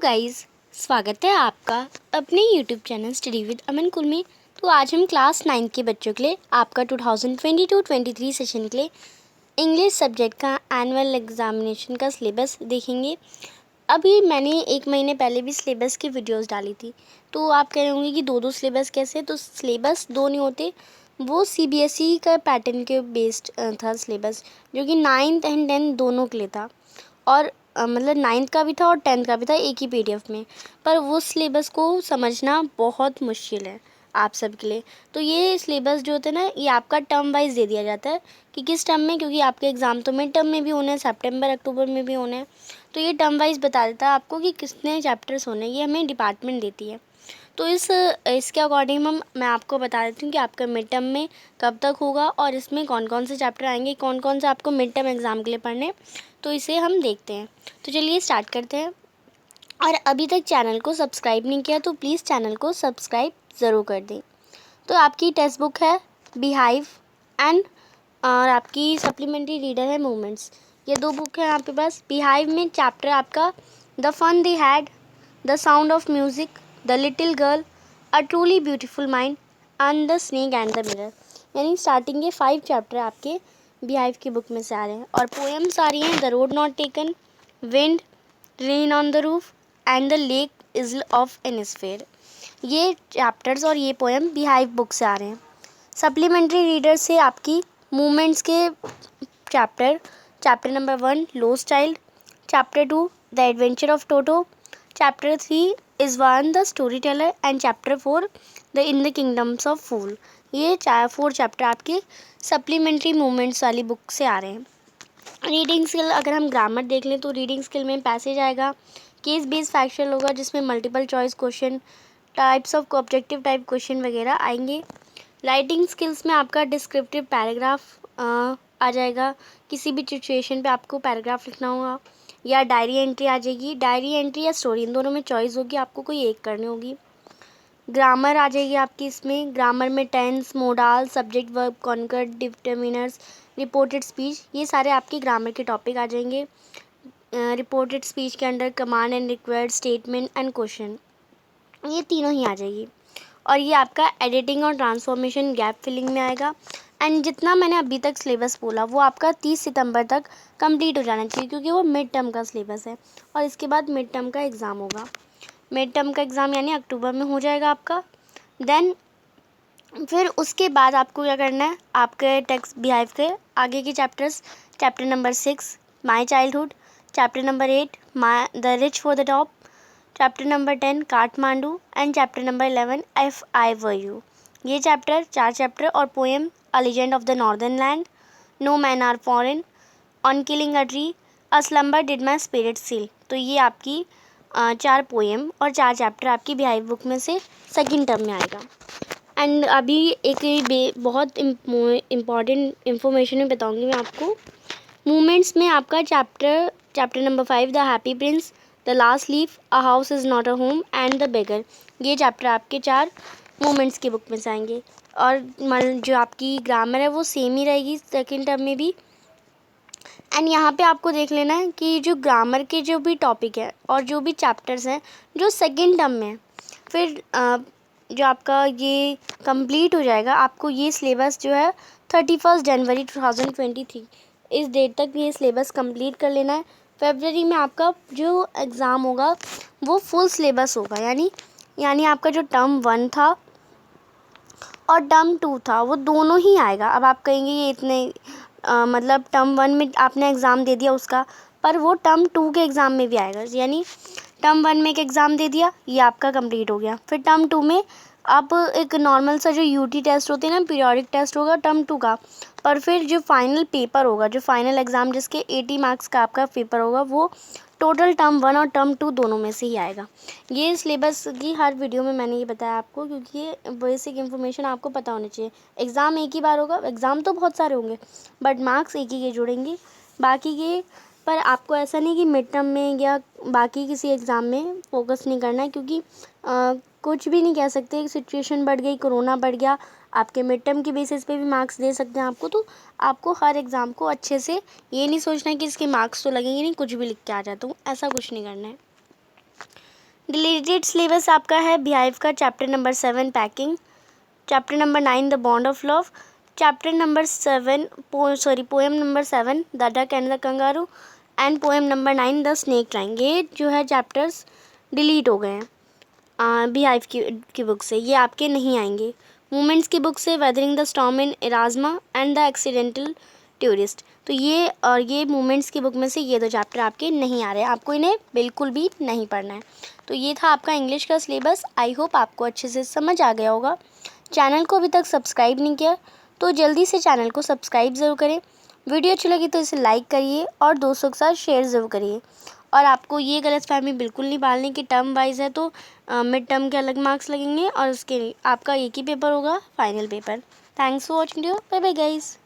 Guys, स्वागत है आपका अपने यूट्यूब चैनल स्टडी विद अमन कुल में। तो आज हम क्लास 9 के बच्चों के लिए आपका 2022-23 सेशन के लिए इंग्लिश सब्जेक्ट का एनुअल एग्जामिनेशन का सिलेबस देखेंगे। अभी मैंने 1 महीने पहले भी सिलेबस की वीडियोस डाली थी। तो आप कह रहे होंगे कि दो सिलेबस कैसे? तो सिलेबस दो नहीं होते, वो CBSE का पैटर्न के बेस्ड था सिलेबस, जो कि 9th एंड 10th दोनों के लिए था। और मतलब 9th का भी था और 10th का भी था एक ही PDF में। पर वो सिलेबस को समझना बहुत मुश्किल है आप सब के लिए। तो ये सिलेबस जो होता है ना, ये आपका टर्म वाइज दे दिया जाता है कि किस टर्म में, क्योंकि आपके एग्ज़ाम तो मिड टर्म में भी होने हैं, सितंबर अक्टूबर में भी होने हैं। तो ये टर्म वाइज बता देता है आपको कि कितने चैप्टर्स होने हैं। ये हमें डिपार्टमेंट देती है। तो इसके अकॉर्डिंग मैं आपको बता देती हूँ कि आपका मिड टर्म में कब तक होगा और इसमें कौन कौन से चैप्टर आएंगे, कौन कौन से आपको मिड टर्म एग्ज़ाम के लिए पढ़ने। तो इसे हम देखते हैं। तो चलिए स्टार्ट करते हैं। और अभी तक चैनल को सब्सक्राइब नहीं किया तो प्लीज़ चैनल को सब्सक्राइब ज़रूर कर दें। तो आपकी टेक्स्ट बुक है बिहाइव एंड और आपकी सप्लीमेंट्री रीडर है मूवमेंट्स। ये दो बुक है आपके पास। बिहाइव में चैप्टर आपका the fun they had, the sound of music, the little girl, a truly beautiful mind and the snake and the mirror. यानी स्टार्टिंग के 5 चैप्टर आपके बिहाइव की बुक में से आ रहे हैं। और पोएम्स आ रही हैं the road not taken, wind, rain on the roof and the lake isle of Innisfree. ये चैप्टर्स और ये पोएम बिहाइव बुक से आ रहे हैं। सप्लीमेंट्री रीडर से आपकी मूवमेंट्स के chapter number 1 lost child, chapter 2 the adventure of Toto, chapter 3 Iswaran the story teller and chapter 4 the in the kingdoms of fool. ये 4 चैप्टर आपके सप्लीमेंट्री मूवमेंट्स वाली बुक से आ रहे हैं। रीडिंग स्किल अगर हम ग्रामर देख लें तो रीडिंग स्किल में पैसेज आएगा, केस बेस्ड फैक्चुअल होगा जिसमें multiple choice question, types of objective type question वगैरह आएंगे। राइटिंग स्किल्स में आपका डिस्क्रिप्टिव पैराग्राफ आ जाएगा। किसी भी सिचुएशन पे आपको पैराग्राफ लिखना होगा, या डायरी एंट्री आ जाएगी। डायरी एंट्री या स्टोरी, इन दोनों में चॉइस होगी, आपको कोई एक करनी होगी। ग्रामर आ जाएगी आपकी इसमें। ग्रामर में tense, modal, subject, verb, concord, determiners, reported speech, ये सारे आपके ग्रामर के टॉपिक आ जाएंगे। रिपोर्टेड स्पीच के under command and required, statement and question, ये तीनों ही आ जाएगी। और ये आपका एडिटिंग और ट्रांसफॉर्मेशन, गैप फिलिंग में आएगा। एंड जितना मैंने अभी तक सिलेबस बोला वो आपका 30 सितंबर तक कंप्लीट हो जाना चाहिए, क्योंकि वो मिड टर्म का सिलेबस है। और इसके बाद मिड टर्म का एग्ज़ाम होगा। मिड टर्म का एग्ज़ाम यानी अक्टूबर में हो जाएगा आपका। देन फिर उसके बाद आपको क्या करना है, आपके टेक्स्ट बिहाइव के आगे के chapters, chapter number 6 my childhood, chapter number 8 my the reach for the top, chapter number 10 Kathmandu and chapter number 11 if I were you. ये चैप्टर 4 चैप्टर और poem a legend of the northern land, no men are foreign, on killing a tree, a slumber did my spirit seal. तो ये आपकी 4 poem और 4 chapter आपकी beehive book में से second term में आएगा। एंड अभी एक बहुत इम्पॉर्टेंट इन्फॉर्मेशन में बताऊंगी मैं आपको। मूवमेंट्स में आपका chapter number 5 the happy Prince, the last leaf, a house is not a home and the beggar. ये चैप्टर आपके 4 मूवमेंट्स की बुक में से आएंगे। और जो आपकी ग्रामर है वो सेम ही रहेगी सेकेंड टर्म में भी। एंड यहाँ पे आपको देख लेना है कि जो ग्रामर के जो भी टॉपिक है और जो भी चैप्टर्स हैं जो सेकेंड टर्म में है, फिर जो आपका ये कंप्लीट हो जाएगा, आपको ये सिलेबस जो है 31 जनवरी 2023 इस डेट तक ये सिलेबस कंप्लीट कर लेना है। फरवरी में आपका जो एग्ज़ाम होगा वो फुल सिलेबस होगा, यानी आपका जो टर्म 1 था और टर्म 2 था वो दोनों ही आएगा। अब आप कहेंगे ये इतने मतलब टर्म 1 में आपने एग्ज़ाम दे दिया उसका, पर वो टर्म 2 के एग्ज़ाम में भी आएगा। यानी टर्म 1 में एक एग्ज़ाम दे दिया, ये आपका कंप्लीट हो गया। फिर टर्म 2 में अब एक नॉर्मल सा जो UT टेस्ट होते हैं ना, पीरियोडिक टेस्ट होगा टर्म 2 का। पर फिर जो फाइनल पेपर होगा, जो फाइनल एग्ज़ाम जिसके 80 मार्क्स का आपका पेपर होगा, वो टोटल टर्म 1 और टर्म 2 दोनों में से ही आएगा। ये सिलेबस की हर वीडियो में मैंने ये बताया आपको, क्योंकि ये बेसिक इन्फॉर्मेशन आपको पता होनी चाहिए। एग्ज़ाम एक ही बार होगा, एग्ज़ाम तो बहुत सारे होंगे बट मार्क्स एक ही के जुड़ेंगे, बाकी के पर आपको ऐसा नहीं कि मिड टर्म में या बाकी किसी एग्ज़ाम में फोकस नहीं करना है, क्योंकि कुछ भी नहीं कह सकते। सिचुएशन बढ़ गई, कोरोना बढ़ गया, आपके मिड टर्म की बेसिस पे भी मार्क्स दे सकते हैं आपको। तो आपको हर एग्ज़ाम को अच्छे से ये नहीं सोचना है कि इसके मार्क्स तो लगेंगे नहीं, कुछ भी लिख के आ जाता हूँ, ऐसा कुछ नहीं करना है। डिलीटेड सिलेबस आपका है बिहाइव का chapter number 7 packing, chapter number 9 the bond of love, chapter number 7 poem number 7 the duck and the kangaroo and poem number 9 the snake trying. ये जो है चैप्टर्स डिलीट हो गए हैं बिहाइव की बुक से, ये आपके नहीं आएंगे। मोमेंट्स की बुक से weathering the storm in Ersama and the accidental tourist, तो ये और ये मोमेंट्स की बुक में से ये दो चैप्टर आपके नहीं आ रहे हैं, आपको इन्हें बिल्कुल भी नहीं पढ़ना है। तो ये था आपका इंग्लिश का सिलेबस। आई होप आपको अच्छे से समझ आ गया होगा। चैनल को अभी तक सब्सक्राइब नहीं किया तो जल्दी से चैनल को सब्सक्राइब ज़रूर करें। वीडियो अच्छी लगी तो इसे लाइक करिए और दोस्तों के साथ शेयर ज़रूर करिए। और आपको ये गलतफहमी बिल्कुल नहीं डालनी कि टर्म वाइज है तो मिड टर्म के अलग मार्क्स लगेंगे और उसके आपका एक ही पेपर होगा final paper. Thanks for watching video, bye bye guys.